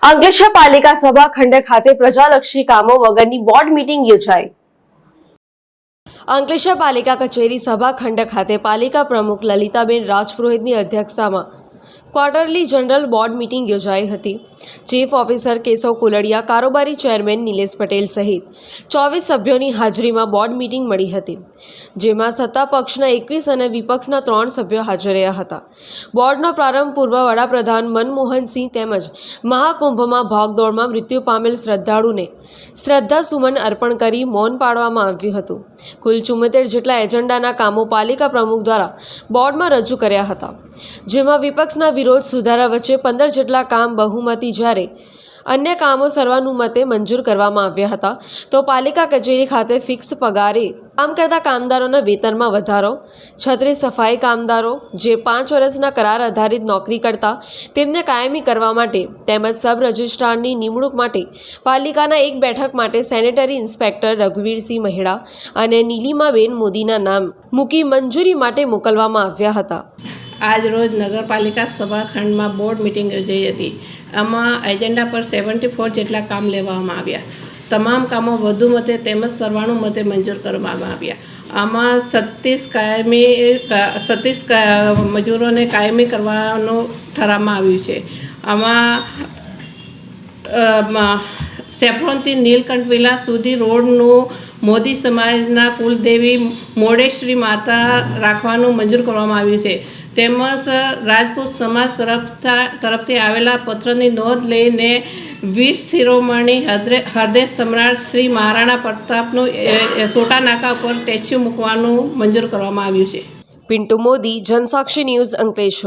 અંકલેશ્વર પાલિકા સભાખંડ ખાતે પ્રજાલક્ષી કામો વગરની બોર્ડ મીટિંગ યોજાઈ। અંકલેશ્વર પાલિકા કચેરી સભાખંડ ખાતે પાલિકા પ્રમુખ લલિતાબેન રાજપુરોહિતની અધ્યક્ષતામાં ક્વાર્ટરલી જનરલ બોર્ડ મીટિંગ યોજાઈ હતી। ચીફ ઓફિસર કેશવ કુલડિયા, કારોબારી ચેરમેન નિલેશ પટેલ સહિત 24 સભ્યોની હાજરીમાં બોર્ડ મીટિંગ મળી હતી, જેમાં સત્તા પક્ષના 21 અને વિપક્ષના 3 સભ્યો હાજર રહ્યા હતા। બોર્ડનો પ્રારંભ પૂર્વ વડાપ્રધાન મનમોહનસિંહ તેમજ મહાકુંભમાં ભાગદોડમાં મૃત્યુ પામેલ શ્રદ્ધાળુને શ્રદ્ધાસુમન અર્પણ કરી મૌન પાળવામાં આવ્યું હતું। કુલ 74 જેટલા એજન્ડાના કામો પાલિકા પ્રમુખ દ્વારા બોર્ડમાં રજૂ કર્યા હતા, જેમાં વિપક્ષના વિરોધ સુધારા વચ્ચે 15 જેટલા કામ બહુમતી જ્યારે અન્ય કામો સર્વાનુમતે મંજૂર કરવામાં આવ્યા હતા। તો પાલિકા કચેરી ખાતે ફિક્સ પગારે કામ કરતા કામદારોના વેતનમાં વધારો, 36 સફાઈ કામદારો જે 5 વર્ષના કરાર આધારિત નોકરી કરતા તેમને કાયમી કરવા માટે તેમજ સબ રજિસ્ટ્રારની નિમણૂક માટે પાલિકાના એક બેઠક માટે સેનેટરી ઇન્સ્પેક્ટર રઘુવીરસિંહ મહેડા અને નીલિમાબેન મોદીના નામ મૂકી મંજૂરી માટે મોકલવામાં આવ્યા હતા। આજ રોજ નગરપાલિકા સભાખંડમાં બોર્ડ મિટિંગ યોજાઈ હતી। આમાં એજન્ડા પર 74 જેટલા કામ લેવામાં આવ્યા। તમામ કામો વધુ મતે તેમજ સર્વાનુમતે મંજૂર કરવામાં આવ્યા। આમાં 36 મજૂરોને કાયમી કરવાનું ઠરાવવામાં આવ્યું છે। આમાં સેફ્રોનથી નીલકંઠ વિલા સુધી રોડનું મોદી સમાજના કુલદેવી મોડેશ્વરી માતા રાખવાનું મંજૂર કરવામાં આવ્યું છે। તેમજ રાજપૂત સમાજ તરફથી આવેલા પત્રની નોંધ લઈને વીર શિરોમણી હૃદય સમ્રાટ શ્રી મહારાણા પ્રતાપનું સોટા નાકા પર સ્ટેચ્યુ મૂકવાનું મંજૂર કરવામાં આવ્યું છે। પિન્ટુ મોદી, જનસાક્ષી ન્યૂઝ, અંકલેશ્વર।